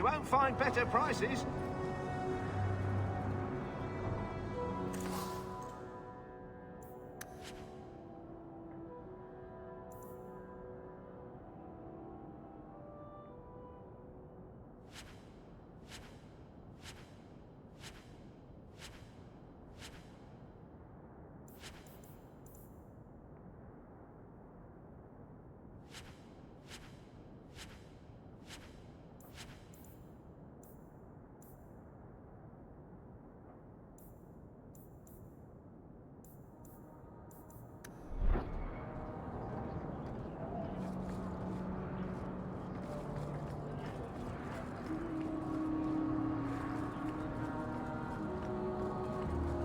You won't find better prices.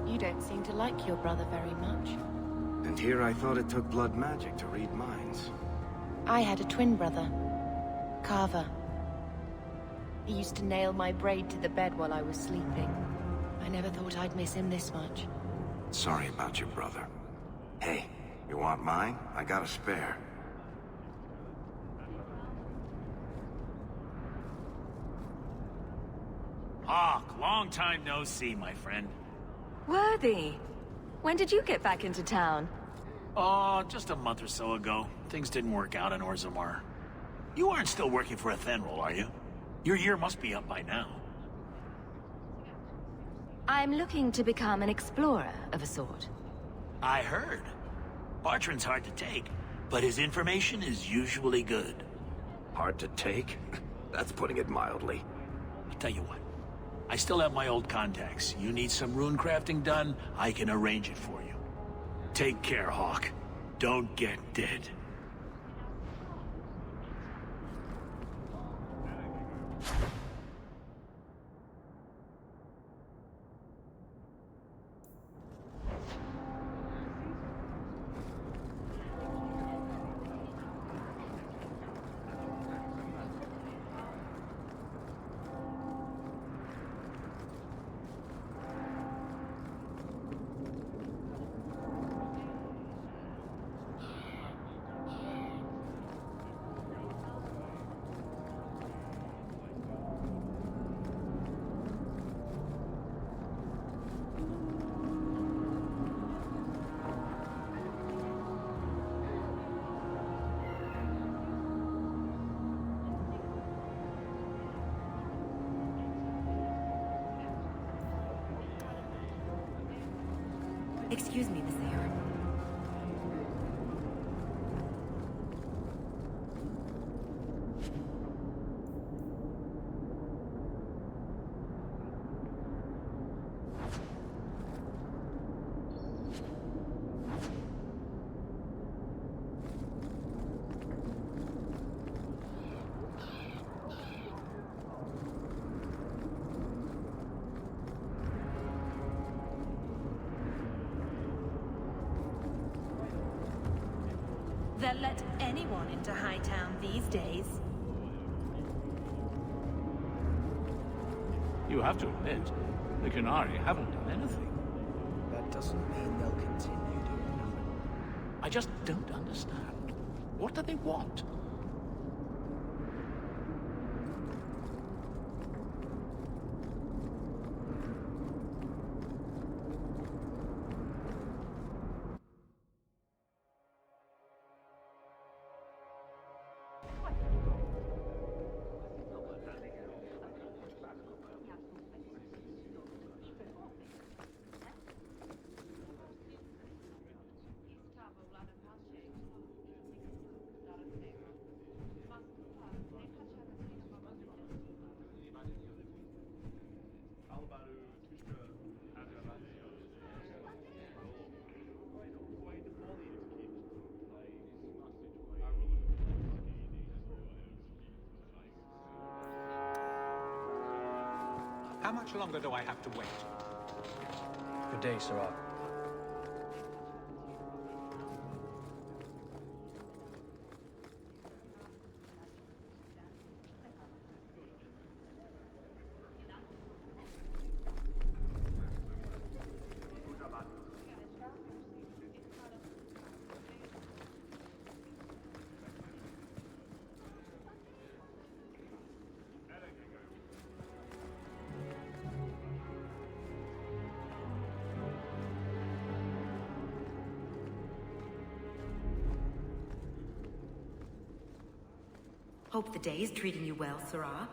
You don't seem to like your brother very much. And here I thought it took blood magic to read minds. I had a twin brother, Carver. He used to nail my braid to the bed while I was sleeping. I never thought I'd miss him this much. Sorry about your brother. Hey, you want mine? I got a spare. Hawke, long time no see, my friend. Worthy. When did you get back into town? Oh, just a month or so ago. Things didn't work out in Orzammar. You aren't still working for Athenril, are you? Your year must be up by now. I'm looking to become an explorer of a sort. I heard. Bartrand's hard to take, but his information is usually good. Hard to take? That's putting it mildly. I'll tell you what. I still have my old contacts. You need some rune crafting done, I can arrange it for you. Take care, Hawke. Don't get dead. Excuse me, Miss Aeon. They'll let anyone into Hightown these days. You have to admit, the Qunari haven't done anything. That doesn't mean they'll continue doing nothing. I just don't understand. What do they want? How much longer do I have to wait? Good day, Sirrah. Hope the day is treating you well, Sirrah.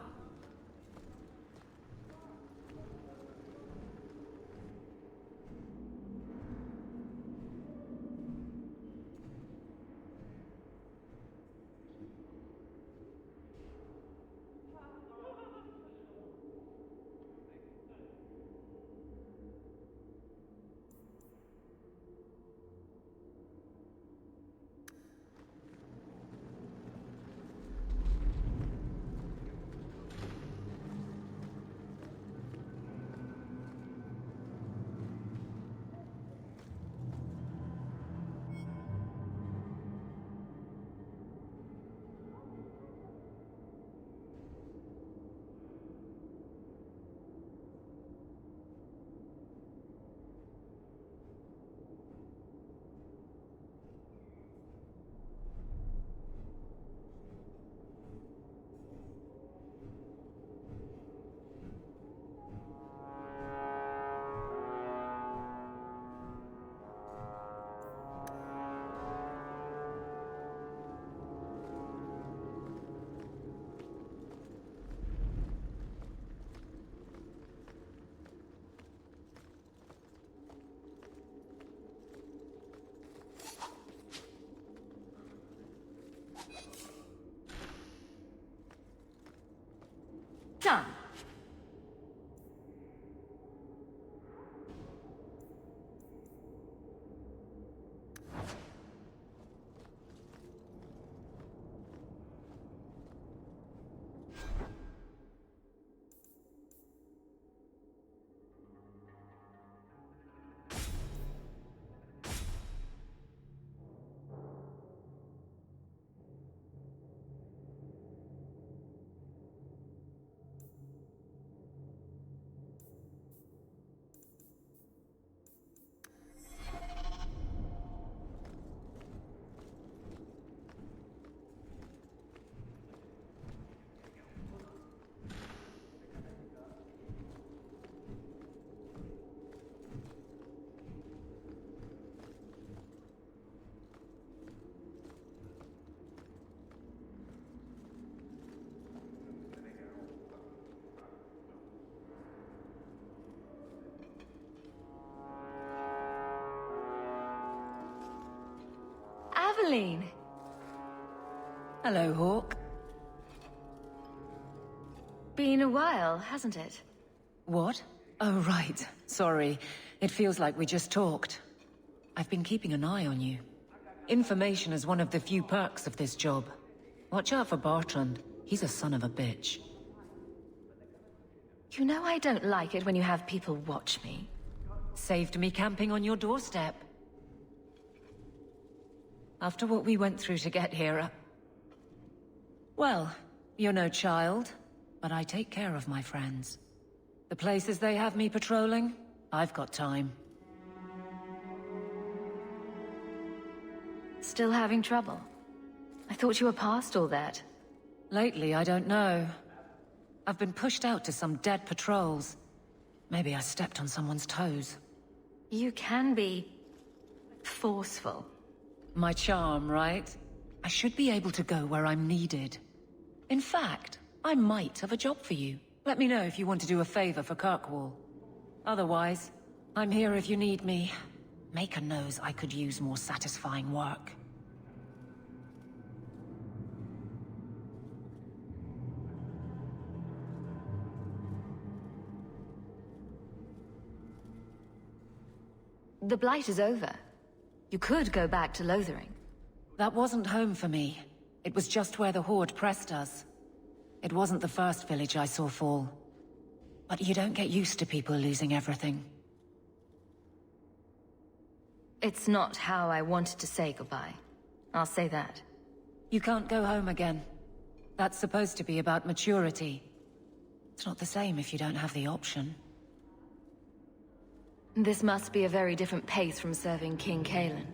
Done. Aveline. Hello, Hawke. Been a while, hasn't it? What? Oh, right. Sorry. It feels like we just talked. I've been keeping an eye on you. Information is one of the few perks of this job. Watch out for Bartrand. He's a son of a bitch. You know I don't like it when you have people watch me. Saved me camping on your doorstep. After what we went through to get here, well, you're no child, but I take care of my friends. The places they have me patrolling, I've got time. Still having trouble? I thought you were past all that. Lately, I don't know. I've been pushed out to some dead patrols. Maybe I stepped on someone's toes. You can be forceful. My charm, right? I should be able to go where I'm needed. In fact, I might have a job for you. Let me know if you want to do a favor for Kirkwall. Otherwise, I'm here if you need me. Maker knows I could use more satisfying work. The Blight is over. You could go back to Lothering. That wasn't home for me. It was just where the Horde pressed us. It wasn't the first village I saw fall. But you don't get used to people losing everything. It's not how I wanted to say goodbye. I'll say that. You can't go home again. That's supposed to be about maturity. It's not the same if you don't have the option. This must be a very different pace from serving King Calen.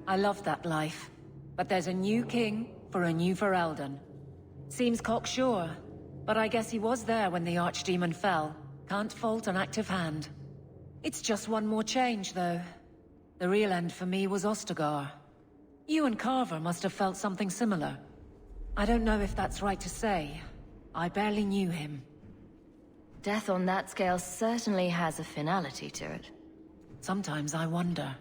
I love that life. But there's a new king for a new Ferelden. Seems cocksure, but I guess he was there when the Archdemon fell. Can't fault an active hand. It's just one more change, though. The real end for me was Ostagar. You and Carver must have felt something similar. I don't know if that's right to say. I barely knew him. Death on that scale certainly has a finality to it. Sometimes I wonder.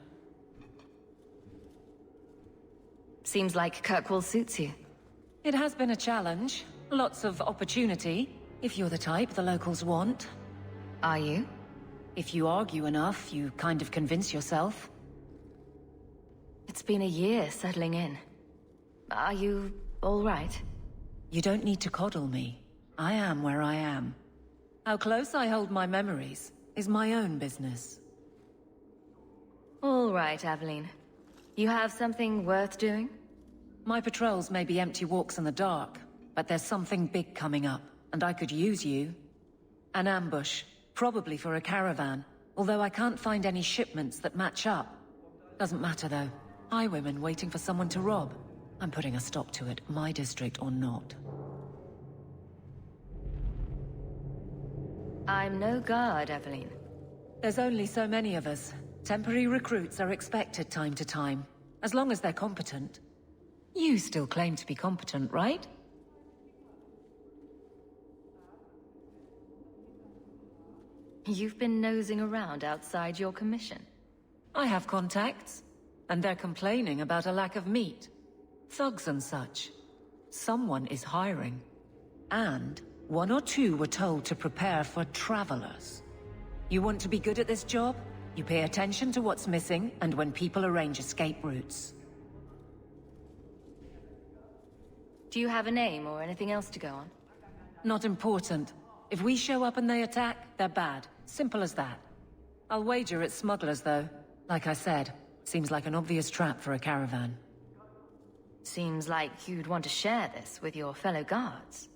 Seems like Kirkwall suits you. It has been a challenge. Lots of opportunity, if you're the type the locals want. Are you? If you argue enough, you kind of convince yourself. It's been a year settling in. Are you all right? You don't need to coddle me. I am where I am. How close I hold my memories is my own business. All right, Aveline. You have something worth doing? My patrols may be empty walks in the dark, but there's something big coming up, and I could use you. An ambush, probably for a caravan, although I can't find any shipments that match up. Doesn't matter though. Highwaymen waiting for someone to rob. I'm putting a stop to it, my district or not. I'm no guard, Aveline. There's only so many of us. Temporary recruits are expected time to time, as long as they're competent. You still claim to be competent, right? You've been nosing around outside your commission. I have contacts, and they're complaining about a lack of meat. Thugs and such. Someone is hiring. And one or two were told to prepare for travelers. You want to be good at this job? You pay attention to what's missing, and when people arrange escape routes. Do you have a name or anything else to go on? Not important. If we show up and they attack, they're bad. Simple as that. I'll wager it's smugglers, though. Like I said, seems like an obvious trap for a caravan. Seems like you'd want to share this with your fellow guards.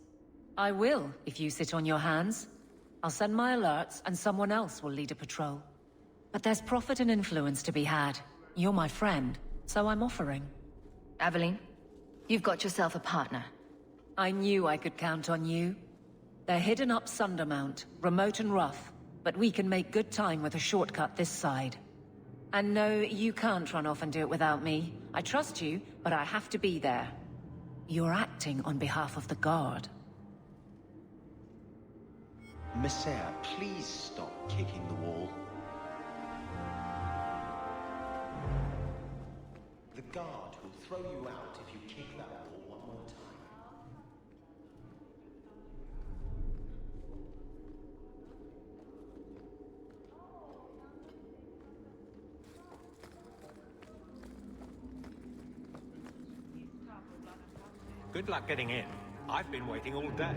I will, if you sit on your hands. I'll send my alerts, and someone else will lead a patrol. But there's profit and influence to be had. You're my friend, so I'm offering. Aveline, you've got yourself a partner. I knew I could count on you. They're hidden up Sundermount, remote and rough, but we can make good time with a shortcut this side. And no, you can't run off and do it without me. I trust you, but I have to be there. You're acting on behalf of the Guard. Messiah, please stop kicking the wall. The Guard will throw you out if you kick that wall one more time. Good luck getting in. I've been waiting all day.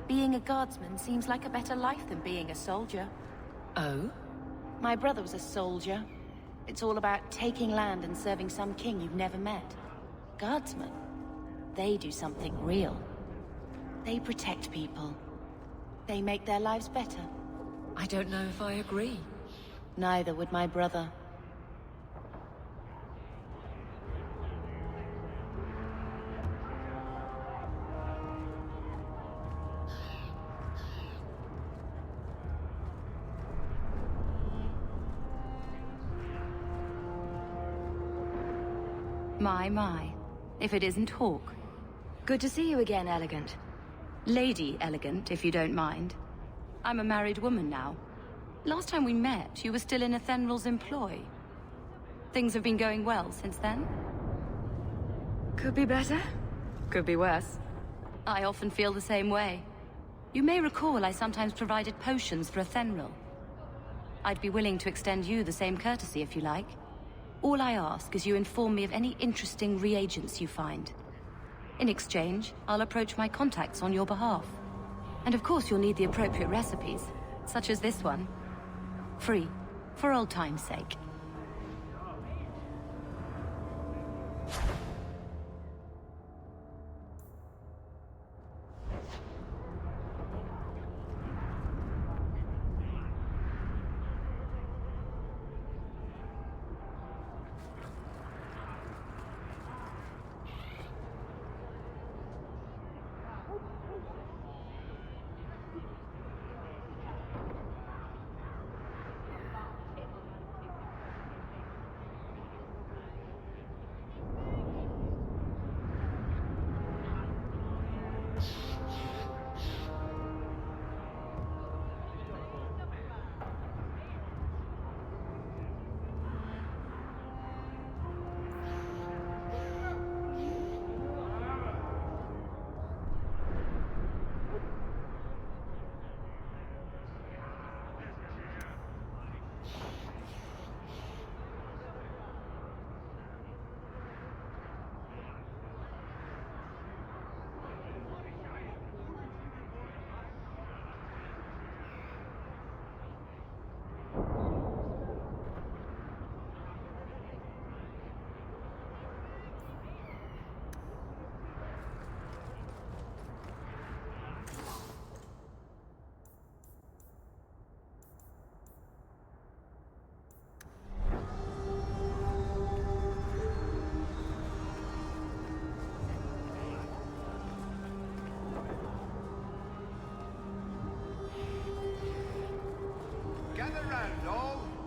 Being a guardsman seems like a better life than being a soldier. Oh? My brother was a soldier. It's all about taking land and serving some king you've never met. Guardsmen, they do something real. They protect people. They make their lives better. I don't know if I agree. Neither would my brother. My. If it isn't Hawke. Good to see you again, Elegant. Lady Elegant, if you don't mind. I'm a married woman now. Last time we met, you were still in Athenral's employ. Things have been going well since then? Could be better. Could be worse. I often feel the same way. You may recall I sometimes provided potions for Athenral. I'd be willing to extend you the same courtesy if you like. All I ask is you inform me of any interesting reagents you find. In exchange, I'll approach my contacts on your behalf. And of course you'll need the appropriate recipes, such as this one. Free, for old time's sake.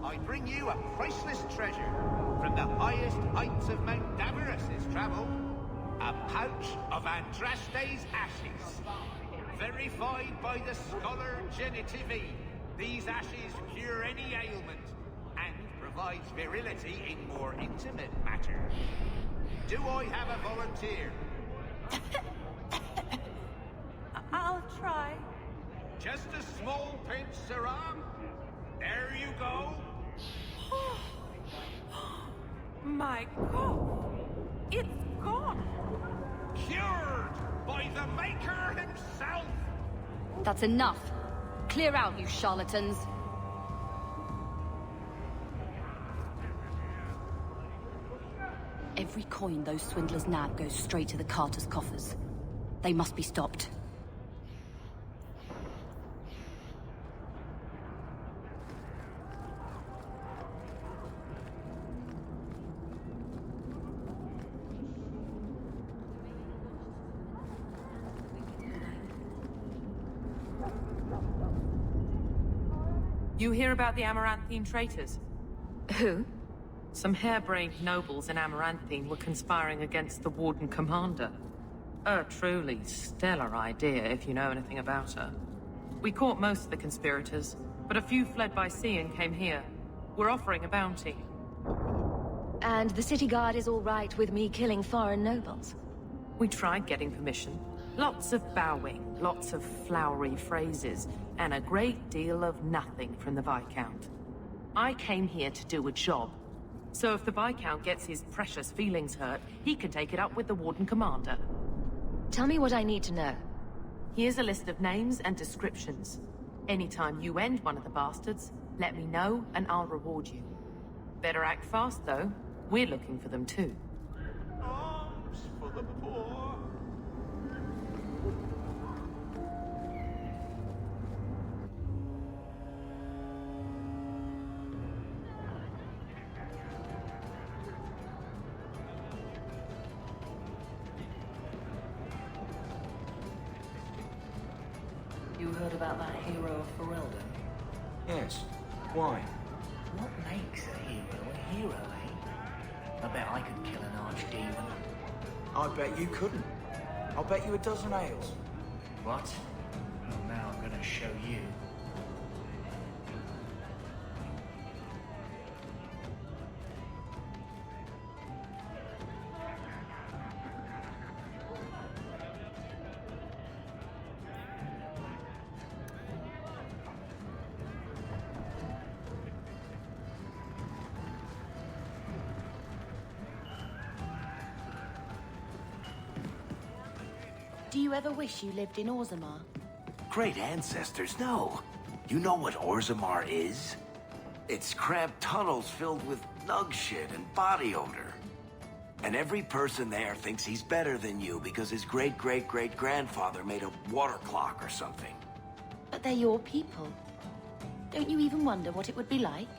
I bring you a priceless treasure from the highest heights of Mount Damarus's travel. A pouch of Andraste's ashes. Verified by the scholar Genitivi, these ashes cure any ailment and provides virility in more intimate matters. Do I have a volunteer? I'll try. Just a small pinch, Saram. There you go. My God! It's gone! Cured by the Maker himself! That's enough. Clear out, you charlatans. Every coin those swindlers nab goes straight to the carter's coffers. They must be stopped. You hear about the Amaranthine traitors? Who? Some harebrained nobles in Amaranthine were conspiring against the Warden Commander. A truly stellar idea, if you know anything about her. We caught most of the conspirators, but a few fled by sea and came here. We're offering a bounty. And the city guard is all right with me killing foreign nobles? We tried getting permission. Lots of bowing, lots of flowery phrases, and a great deal of nothing from the Viscount. I came here to do a job. So if the Viscount gets his precious feelings hurt, he can take it up with the Warden Commander. Tell me what I need to know. Here's a list of names and descriptions. Anytime you end one of the bastards, let me know and I'll reward you. Better act fast, though. We're looking for them, too. Alms for the poor. You heard about that hero of Ferelden? Yes. Why? What makes a hero, eh? I bet I could kill an archdemon. I bet you couldn't. I'll bet you a dozen ales. What? Well, now I'm gonna show you. Do you ever wish you lived in Orzammar? Great ancestors, no. You know what Orzammar is? It's cramped tunnels filled with nug shit and body odor. And every person there thinks he's better than you because his great-great-great-grandfather made a water clock or something. But they're your people. Don't you even wonder what it would be like?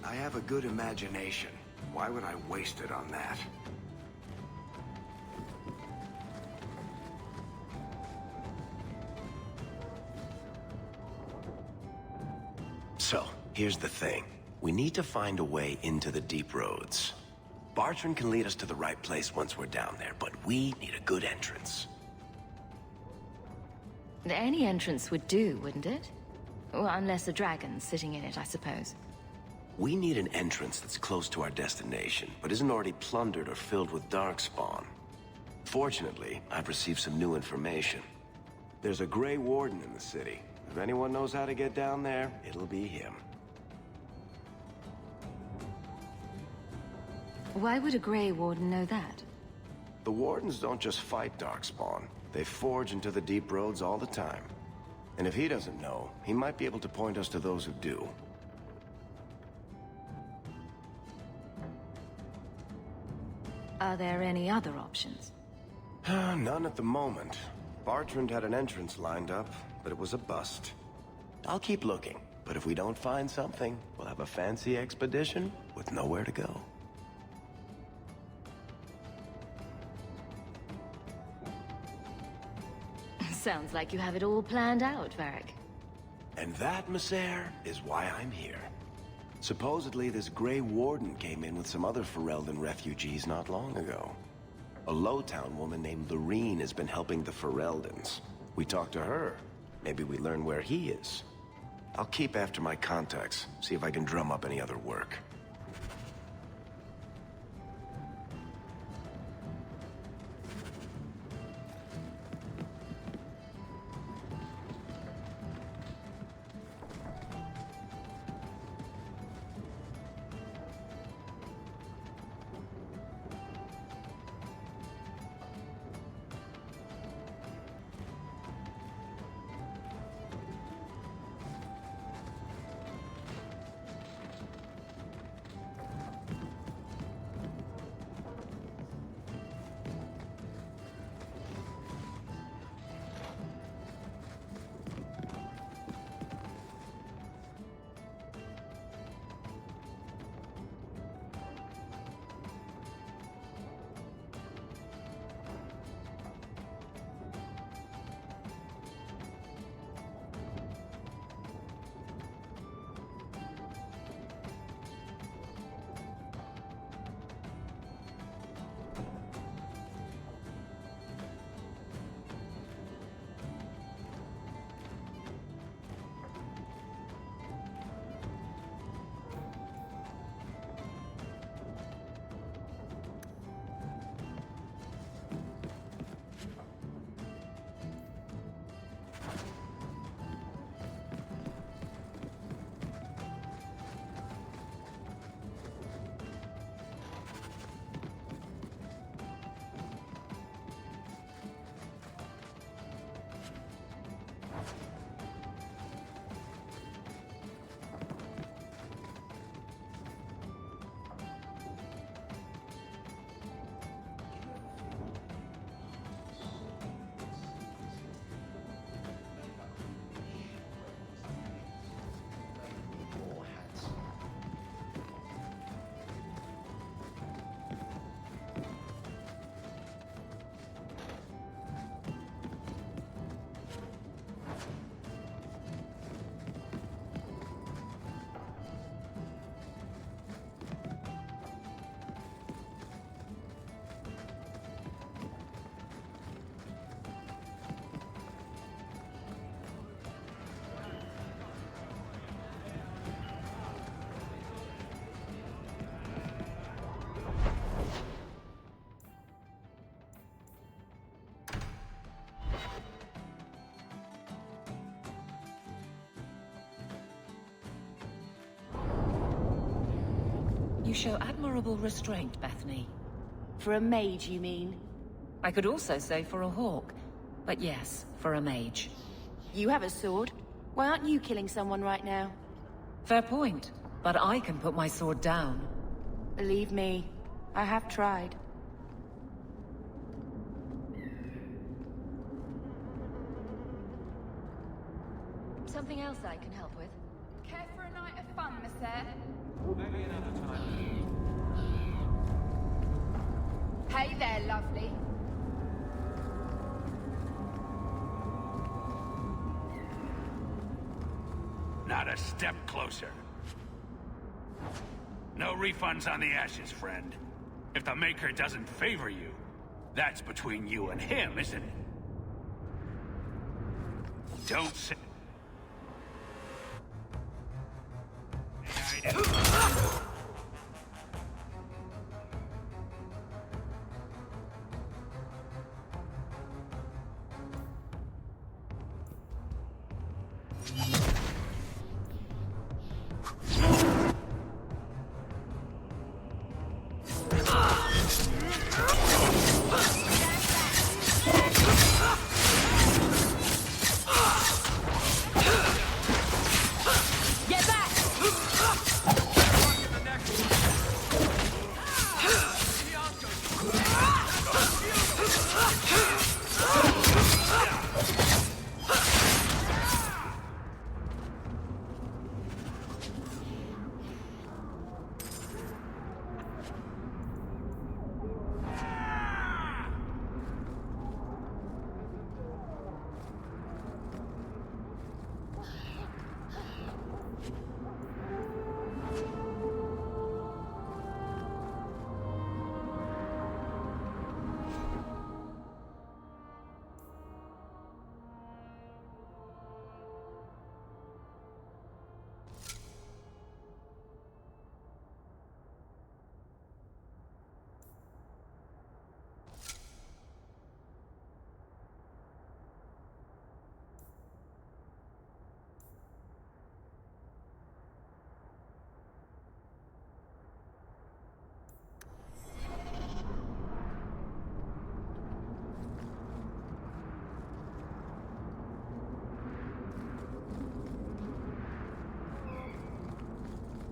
I have a good imagination. Why would I waste it on that? So, here's the thing. We need to find a way into the deep roads. Bartrand can lead us to the right place once we're down there, but we need a good entrance. Any entrance would do, wouldn't it? Well, unless a dragon's sitting in it, I suppose. We need an entrance that's close to our destination, but isn't already plundered or filled with darkspawn. Fortunately, I've received some new information. There's a Grey Warden in the city. If anyone knows how to get down there, it'll be him. Why would a Grey Warden know that? The Wardens don't just fight darkspawn. They forge into the deep roads all the time. And if he doesn't know, he might be able to point us to those who do. Are there any other options? None at the moment. Bartrand had an entrance lined up, but it was a bust. I'll keep looking, but if we don't find something, we'll have a fancy expedition with nowhere to go. Sounds like you have it all planned out, Varric. And that, Messer, is why I'm here. Supposedly, this Grey Warden came in with some other Ferelden refugees not long ago. A Lowtown woman named Lorene has been helping the Fereldans. We talked to her. Maybe we learn where he is. I'll keep after my contacts, see if I can drum up any other work. You show admirable restraint, Bethany. For a mage, you mean? I could also say for a hawk. But yes, for a mage. You have a sword. Why aren't you killing someone right now? Fair point, but I can put my sword down. Believe me, I have tried. Something else I can help with? Care for a night of fun, Monsieur? Maybe another time. Hey there, lovely. Not a step closer. No refunds on the ashes, friend. If the Maker doesn't favor you, that's between you and him, isn't it? Don't say...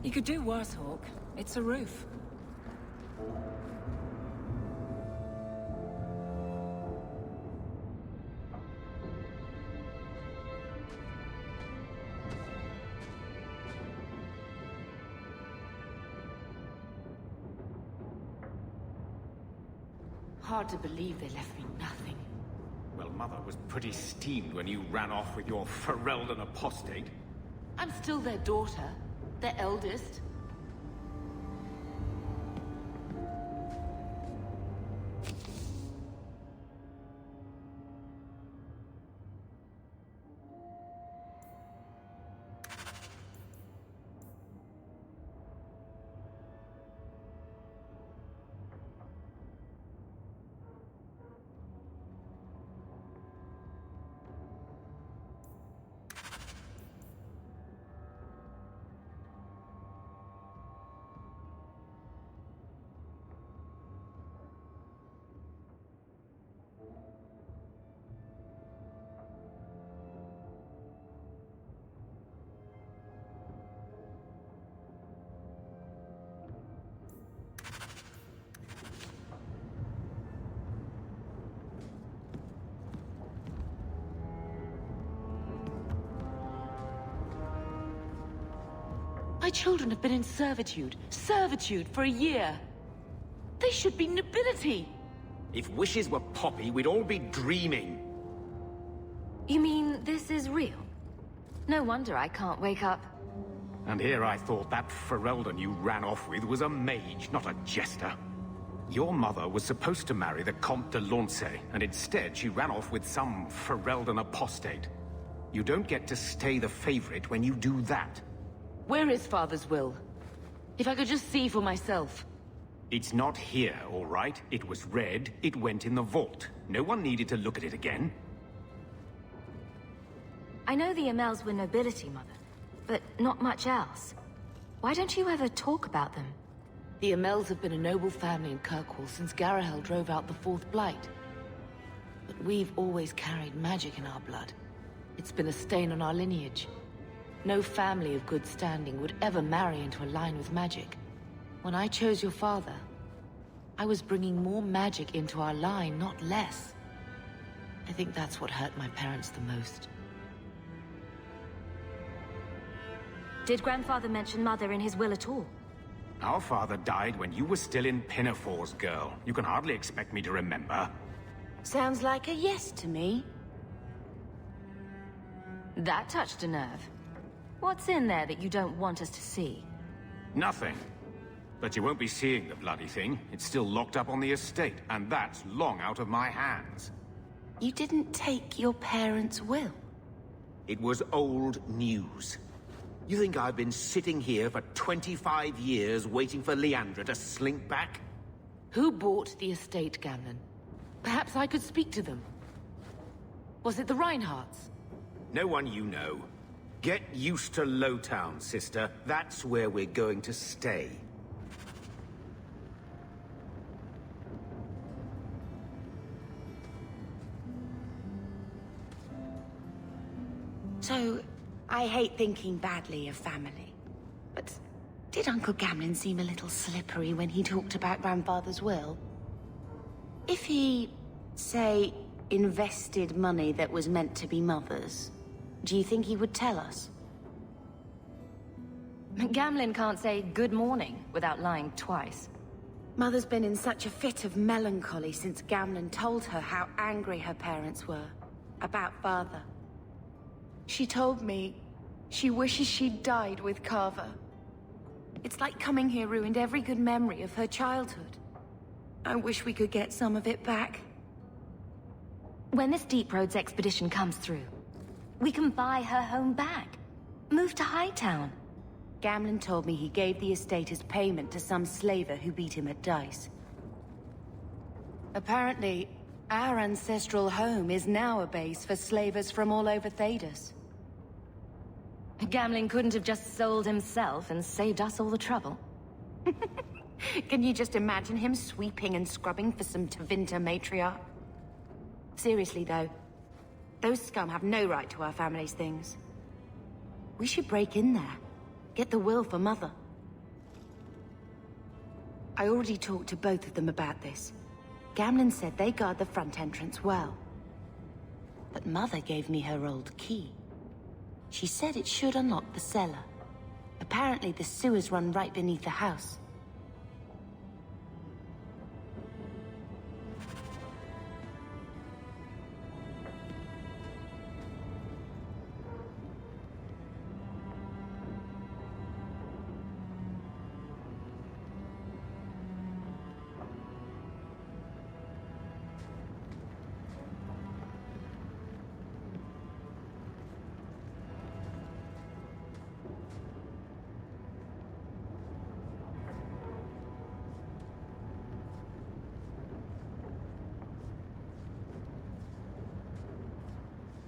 You could do worse, Hawke. It's a roof. Hard to believe they left me nothing. Well, Mother was pretty steamed when you ran off with your Ferelden apostate. I'm still their daughter. Their eldest. My children have been in servitude for a year. They should be nobility. If wishes were poppy, we'd all be dreaming. You mean this is real? No wonder I can't wake up. And here I thought that Ferelden you ran off with was a mage, not a jester. Your mother was supposed to marry the Comte de Launcey, and instead she ran off with some Ferelden apostate. You don't get to stay the favorite when you do that. Where is Father's will? If I could just see for myself. It's not here, all right? It was read, it went in the vault. No one needed to look at it again. I know the Amels were nobility, Mother, but not much else. Why don't you ever talk about them? The Amels have been a noble family in Kirkwall since Garahel drove out the Fourth Blight. But we've always carried magic in our blood. It's been a stain on our lineage. No family of good standing would ever marry into a line with magic. When I chose your father, I was bringing more magic into our line, not less. I think that's what hurt my parents the most. Did Grandfather mention Mother in his will at all? Our father died when you were still in Pinafores, girl. You can hardly expect me to remember. Sounds like a yes to me. That touched a nerve. What's in there that you don't want us to see? Nothing. But you won't be seeing the bloody thing. It's still locked up on the estate, and that's long out of my hands. You didn't take your parents' will? It was old news. You think I've been sitting here for 25 years waiting for Leandra to slink back? Who bought the estate, Gamlen? Perhaps I could speak to them. Was it the Reinhardts? No one you know. Get used to Lowtown, sister. That's where we're going to stay. So, I hate thinking badly of family. But did Uncle Gamlen seem a little slippery when he talked about Grandfather's will? If he, say, invested money that was meant to be Mother's, do you think he would tell us? Gamlen can't say good morning without lying twice. Mother's been in such a fit of melancholy since Gamlen told her how angry her parents were about Father. She told me she wishes she'd died with Carver. It's like coming here ruined every good memory of her childhood. I wish we could get some of it back. When this Deep Roads expedition comes through, we can buy her home back. Move to Hightown. Gamlen told me he gave the estate as payment to some slaver who beat him at dice. Apparently, our ancestral home is now a base for slavers from all over Thedas. Gamlen couldn't have just sold himself and saved us all the trouble. Can you just imagine him sweeping and scrubbing for some Tevinter matriarch? Seriously though, those scum have no right to our family's things. We should break in there. Get the will for Mother. I already talked to both of them about this. Gamlen said they guard the front entrance well. But Mother gave me her old key. She said it should unlock the cellar. Apparently the sewers run right beneath the house.